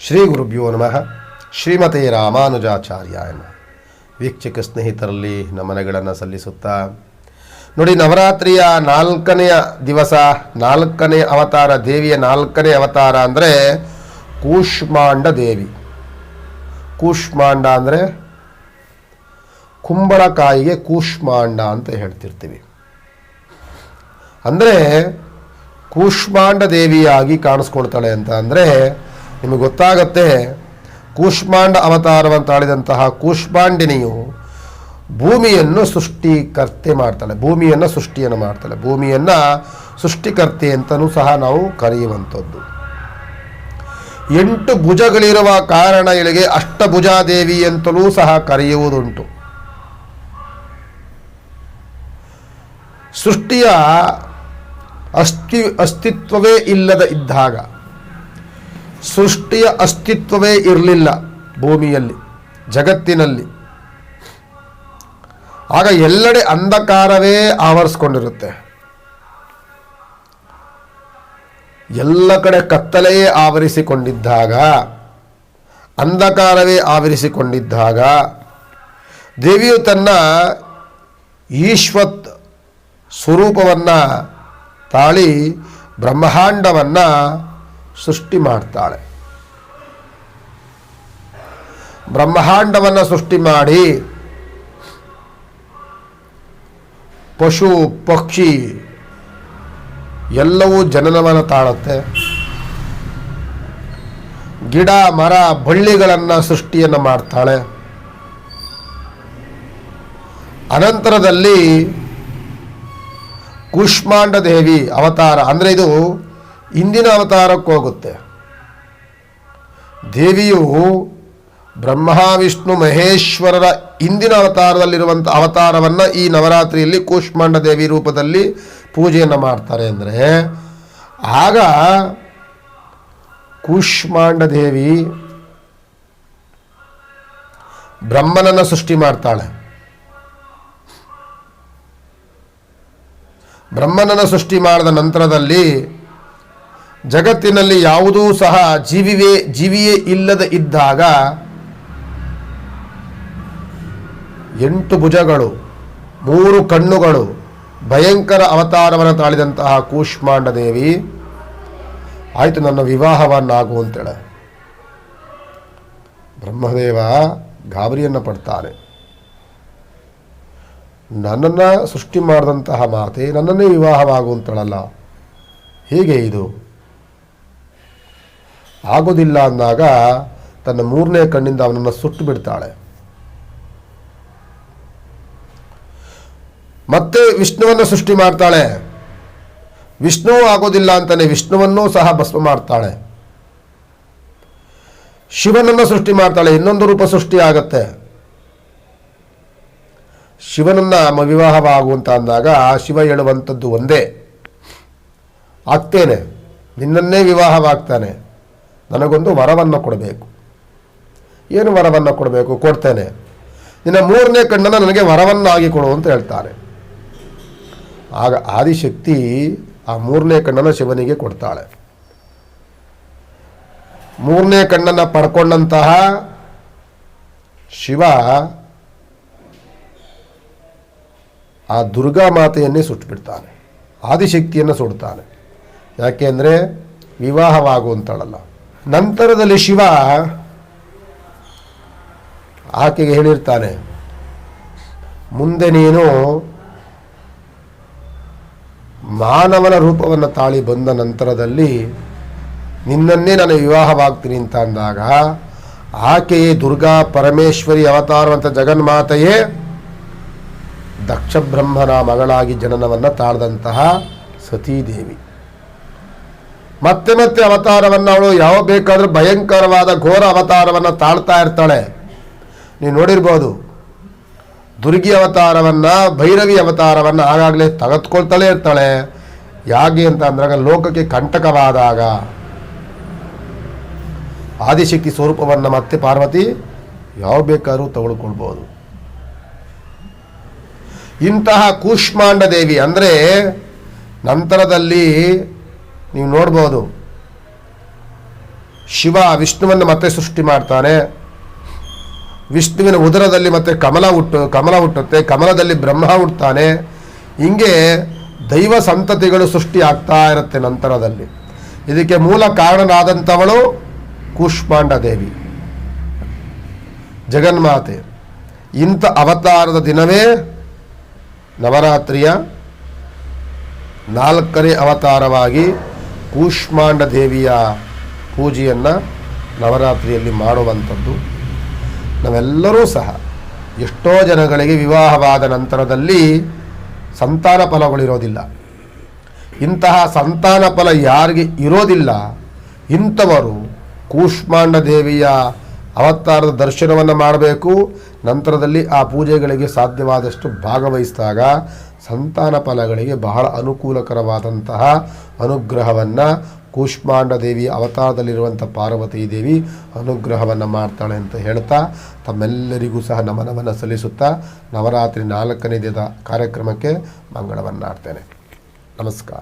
ಶ್ರೀ ಗುರುಭ್ಯೋ ನಮಃ. ಶ್ರೀಮತೆ ರಾಮಾನುಜಾಚಾರ್ಯಾಯ ನಮಃ. ವೀಕ್ಷಕ ಸ್ನೇಹಿತರಲ್ಲಿ ನಮನಗಳನ್ನು ಸಲ್ಲಿಸುತ್ತಾ ನೋಡಿ, ನವರಾತ್ರಿಯ 4ನೇ ದಿವಸ 4ನೇ ಅವತಾರ, ದೇವಿಯ 4ನೇ ಅವತಾರ ಅಂದರೆ ಕೂಷ್ಮಾಂಡ ದೇವಿ. ಕೂಷ್ಮಾಂಡ ಅಂದರೆ ಕುಂಬಳಕಾಯಿಗೆ ಕೂಷ್ಮಾಂಡ ಅಂತ ಹೇಳ್ತಿರ್ತೀವಿ. ಅಂದರೆ ಕೂಷ್ಮಾಂಡ ದೇವಿಯಾಗಿ ಕಾಣಿಸ್ಕೊಳ್ತಾಳೆ ಅಂತ ಅಂದರೆ ನಿಮಗೆ ಗೊತ್ತಾಗತ್ತೆ. ಕೂಷ್ಮಾಂಡ ಅವತಾರವನ್ನು ತಾಳಿದಂತಹ ಕೂಷ್ಮಾಂಡಿನಿಯು ಭೂಮಿಯನ್ನು ಸೃಷ್ಟಿಕರ್ತೆ ಮಾಡ್ತಾಳೆ, ಭೂಮಿಯನ್ನು ಸೃಷ್ಟಿಯನ್ನು ಮಾಡ್ತಾಳೆ, ಭೂಮಿಯನ್ನು ಸೃಷ್ಟಿಕರ್ತೆ ಅಂತಲೂ ಸಹ ನಾವು ಕರೆಯುವಂಥದ್ದು. 8 ಭುಜಗಳಿರುವ ಕಾರಣ ಇವಳಿಗೆ ಅಷ್ಟಭುಜಾದೇವಿ ಅಂತಲೂ ಸಹ ಕರೆಯುವುದುಂಟು. ಸೃಷ್ಟಿಯ ಅಸ್ತಿತ್ವವೇ ಇಲ್ಲದ ಇದ್ದಾಗ, ಸೃಷ್ಟಿಯ ಅಸ್ತಿತ್ವವೇ ಇರಲಿಲ್ಲ ಭೂಮಿಯಲ್ಲಿ, ಜಗತ್ತಿನಲ್ಲಿ, ಆಗ ಎಲ್ಲೆಡೆ ಅಂಧಕಾರವೇ ಆವರಿಸ್ಕೊಂಡಿರುತ್ತೆ, ಎಲ್ಲ ಕಡೆ ಕತ್ತಲೆಯೇ ಆವರಿಸಿಕೊಂಡಿದ್ದಾಗ, ಅಂಧಕಾರವೇ ಆವರಿಸಿಕೊಂಡಿದ್ದಾಗ ದೇವಿಯು ತನ್ನ ಈಶ್ವತ್ ಸ್ವರೂಪವನ್ನು ತಾಳಿ ಬ್ರಹ್ಮಾಂಡವನ್ನು ಸೃಷ್ಟಿ ಮಾಡ್ತಾಳೆ. ಬ್ರಹ್ಮಾಂಡವನ್ನು ಸೃಷ್ಟಿ ಮಾಡಿ ಪಶು ಪಕ್ಷಿ ಎಲ್ಲವೂ ಜನನವನ್ನು ತಾಳುತ್ತೆ. ಗಿಡ ಮರ ಬಳ್ಳಿಗಳನ್ನು ಸೃಷ್ಟಿಯನ್ನು ಮಾಡ್ತಾಳೆ. ಅನಂತರದಲ್ಲಿ ಕೂಷ್ಮಾಂಡ ದೇವಿ ಅವತಾರ ಅಂದರೆ ಇದು ಇಂದಿನ ಅವತಾರಕ್ಕೆ ಹೋಗುತ್ತೆ. ದೇವಿಯು ಬ್ರಹ್ಮ ವಿಷ್ಣು ಮಹೇಶ್ವರರ ಇಂದಿನ ಅವತಾರದಲ್ಲಿರುವಂಥ ಅವತಾರವನ್ನು ಈ ನವರಾತ್ರಿಯಲ್ಲಿ ಕೂಷ್ಮಾಂಡ ದೇವಿ ರೂಪದಲ್ಲಿ ಪೂಜೆಯನ್ನು ಮಾಡ್ತಾರೆ. ಅಂದರೆ ಆಗ ಕೂಷ್ಮಾಂಡ ದೇವಿ ಬ್ರಹ್ಮನನ್ನು ಸೃಷ್ಟಿ ಮಾಡ್ತಾಳೆ. ಬ್ರಹ್ಮನನ್ನು ಸೃಷ್ಟಿ ಮಾಡಿದ ನಂತರದಲ್ಲಿ ಜಗತ್ತಿನಲ್ಲಿ ಯಾವುದೂ ಸಹ ಜೀವಿಯೇ ಇಲ್ಲದೆ ಇದ್ದಾಗ 8 ಭುಜಗಳು 3 ಕಣ್ಣುಗಳು ಭಯಂಕರ ಅವತಾರವನ್ನು ತಾಳಿದಂತಹ ಕೂಷ್ಮಾಂಡ ದೇವಿ ಆಯಿತು ನನ್ನ ವಿವಾಹವನ್ನಾಗು ಅಂತೇಳೆ. ಬ್ರಹ್ಮದೇವ ಗಾಬರಿಯನ್ನು ಪಡ್ತಾನೆ. ನನ್ನನ್ನು ಸೃಷ್ಟಿ ಮಾಡಿದಂತಹ ಮಾತೆ ನನ್ನನ್ನೇ ವಿವಾಹವಾಗುವಂತಳಲ್ಲ, ಹೇಗೆ ಇದು ಆಗೋದಿಲ್ಲ ಅಂದಾಗ ತನ್ನ 3ನೇ ಕಣ್ಣಿಂದ ಅವನನ್ನು ಸುಟ್ಟು ಬಿಡ್ತಾಳೆ. ಮತ್ತೆ ವಿಷ್ಣುವನ್ನು ಸೃಷ್ಟಿ ಮಾಡ್ತಾಳೆ. ವಿಷ್ಣು ಆಗೋದಿಲ್ಲ ಅಂತಾನೆ ವಿಷ್ಣುವನ್ನೂ ಸಹ ಭಸ್ಮ ಮಾಡ್ತಾಳೆ. ಶಿವನನ್ನು ಸೃಷ್ಟಿ ಮಾಡ್ತಾಳೆ. ಇನ್ನೊಂದು ರೂಪ ಸೃಷ್ಟಿ ಆಗತ್ತೆ. ಶಿವನನ್ನು ವಿವಾಹವಾಗುವಂತ ಅಂದಾಗ ಶಿವ ಹೇಳುವಂಥದ್ದು ಒಂದೇ, ಆಗ್ತೇನೆ, ನಿನ್ನನ್ನೇ ವಿವಾಹವಾಗ್ತಾನೆ, ನನಗೊಂದು ವರವನ್ನು ಕೊಡಬೇಕು. ಏನು ವರವನ್ನು ಕೊಡಬೇಕು? ಕೊಡ್ತೇನೆ, ನಿನ್ನ 3ನೇ ಕಣ್ಣನ್ನು ನನಗೆ ವರವನ್ನಾಗಿ ಕೊಡು ಅಂತ ಹೇಳ್ತಾನೆ. ಆಗ ಆದಿಶಕ್ತಿ ಆ 3ನೇ ಕಣ್ಣನ್ನು ಶಿವನಿಗೆ ಕೊಡ್ತಾಳೆ. 3ನೇ ಕಣ್ಣನ್ನು ಪಡ್ಕೊಂಡಂತಹ ಶಿವ ಆ ದುರ್ಗಾ ಮಾತೆಯನ್ನೇ ಸುಟ್ಟುಬಿಡ್ತಾನೆ, ಆದಿಶಕ್ತಿಯನ್ನು ಸುಡ್ತಾನೆ. ಯಾಕೆ ಅಂದರೆ ವಿವಾಹವಾಗುವಂತಳಲ್ಲ. ನಂತರದಲ್ಲಿ ಶಿವ ಆಕೆಗೆ ಹೇಳಿರ್ತಾನೆ, ಮುಂದೆ ನೀನು ಮಾನವನ ರೂಪವನ್ನು ತಾಳಿ ಬಂದ ನಂತರದಲ್ಲಿ ನಿನ್ನನ್ನೇ ನಾನು ವಿವಾಹವಾಗ್ತೀನಿ ಅಂತ ಅಂದಾಗ ಆಕೆಯೇ ದುರ್ಗಾ ಪರಮೇಶ್ವರಿ ಅವತಾರವಂತ ಜಗನ್ಮಾತೆಯೇ ದಕ್ಷ ಬ್ರಹ್ಮನ ಮಗಳಾಗಿ ಜನನವನ್ನು ತಾಳ್ದಂತಹ ಸತೀದೇವಿ. ಮತ್ತೆ ಮತ್ತೆ ಅವತಾರವನ್ನು ಅವಳು ಯಾವ ಬೇಕಾದರೂ ಭಯಂಕರವಾದ ಘೋರ ಅವತಾರವನ್ನು ತಾಳ್ತಾ ಇರ್ತಾಳೆ. ನೀವು ನೋಡಿರ್ಬೋದು, ದುರ್ಗಿ ಅವತಾರವನ್ನು, ಭೈರವಿ ಅವತಾರವನ್ನು ಆಗಾಗಲೇ ತೆಗೆದುಕೊಳ್ತಾಳೆ ಇರ್ತಾಳೆ. ಯಾಕೆ ಅಂತ ಅಂದಾಗ ಲೋಕಕ್ಕೆ ಕಂಟಕವಾದಾಗ ಆದಿಶಕ್ತಿ ಸ್ವರೂಪವನ್ನು ಮತ್ತೆ ಪಾರ್ವತಿ ಯಾವ ಬೇಕಾದ್ರೂ ತಗೊಳ್ಕೊಳ್ಬೋದು. ಇಂತಹ ಕೂಷ್ಮಾಂಡ ದೇವಿ ಅಂದರೆ ನಂತರದಲ್ಲಿ ನೀವು ನೋಡ್ಬೋದು, ಶಿವ ವಿಷ್ಣುವನ್ನು ಮತ್ತೆ ಸೃಷ್ಟಿ ಮಾಡ್ತಾನೆ. ವಿಷ್ಣುವಿನ ಉದರದಲ್ಲಿ ಮತ್ತೆ ಕಮಲ ಹುಟ್ಟುತ್ತೆ, ಕಮಲದಲ್ಲಿ ಬ್ರಹ್ಮ ಹುಟ್ಟುತ್ತಾನೆ. ಹಿಂಗೆ ದೈವ ಸಂತತಿಗಳು ಸೃಷ್ಟಿ ಆಗ್ತಾ ಇರುತ್ತೆ ನಂತರದಲ್ಲಿ. ಇದಕ್ಕೆ ಮೂಲ ಕಾರಣನಾದಂಥವಳು ಕೂಷ್ಮಾಂಡ ದೇವಿ, ಜಗನ್ಮಾತೆ. ಇಂಥ ಅವತಾರದ ದಿನವೇ ನವರಾತ್ರಿಯ 4ನೇ ಅವತಾರವಾಗಿ ಕೂಷ್ಮಾಂಡ ದೇವಿಯ ಪೂಜೆಯನ್ನು ನವರಾತ್ರಿಯಲ್ಲಿ ಮಾಡುವಂಥದ್ದು. ನಾವೆಲ್ಲರೂ ಸಹ ಎಷ್ಟೋ ಜನಗಳಿಗೆ ವಿವಾಹವಾದ ನಂತರದಲ್ಲಿ ಸಂತಾನ ಫಲಗಳಿರೋದಿಲ್ಲ. ಇಂತಹ ಸಂತಾನ ಫಲ ಯಾರಿಗೆ ಇರೋದಿಲ್ಲ, ಇಂಥವರು ಕೂಷ್ಮಾಂಡ ದೇವಿಯ ಅವತಾರದ ದರ್ಶನವನ್ನು ಮಾಡಬೇಕು. ನಂತರದಲ್ಲಿ ಆ ಪೂಜೆಗಳಿಗೆ ಸಾಧ್ಯವಾದಷ್ಟು ಭಾಗವಹಿಸಿದಾಗ ಸಂತಾನ ಫಲಗಳಿಗೆ ಬಹಳ ಅನುಕೂಲಕರವಾದಂತಹ ಅನುಗ್ರಹವನ್ನು ಕೂಷ್ಮಾಂಡ ದೇವಿ ಅವತಾರದಲ್ಲಿರುವಂಥ ಪಾರ್ವತೀ ದೇವಿ ಅನುಗ್ರಹವನ್ನು ಮಾಡ್ತಾಳೆ ಅಂತ ಹೇಳ್ತಾ ತಮ್ಮೆಲ್ಲರಿಗೂ ಸಹ ನಮನವನ್ನು ಸಲ್ಲಿಸುತ್ತಾ ನವರಾತ್ರಿ 4ನೇ ದಿನದ ಕಾರ್ಯಕ್ರಮಕ್ಕೆ ಮಂಗಳವನ್ನಾಡ್ತೇನೆ. ನಮಸ್ಕಾರ.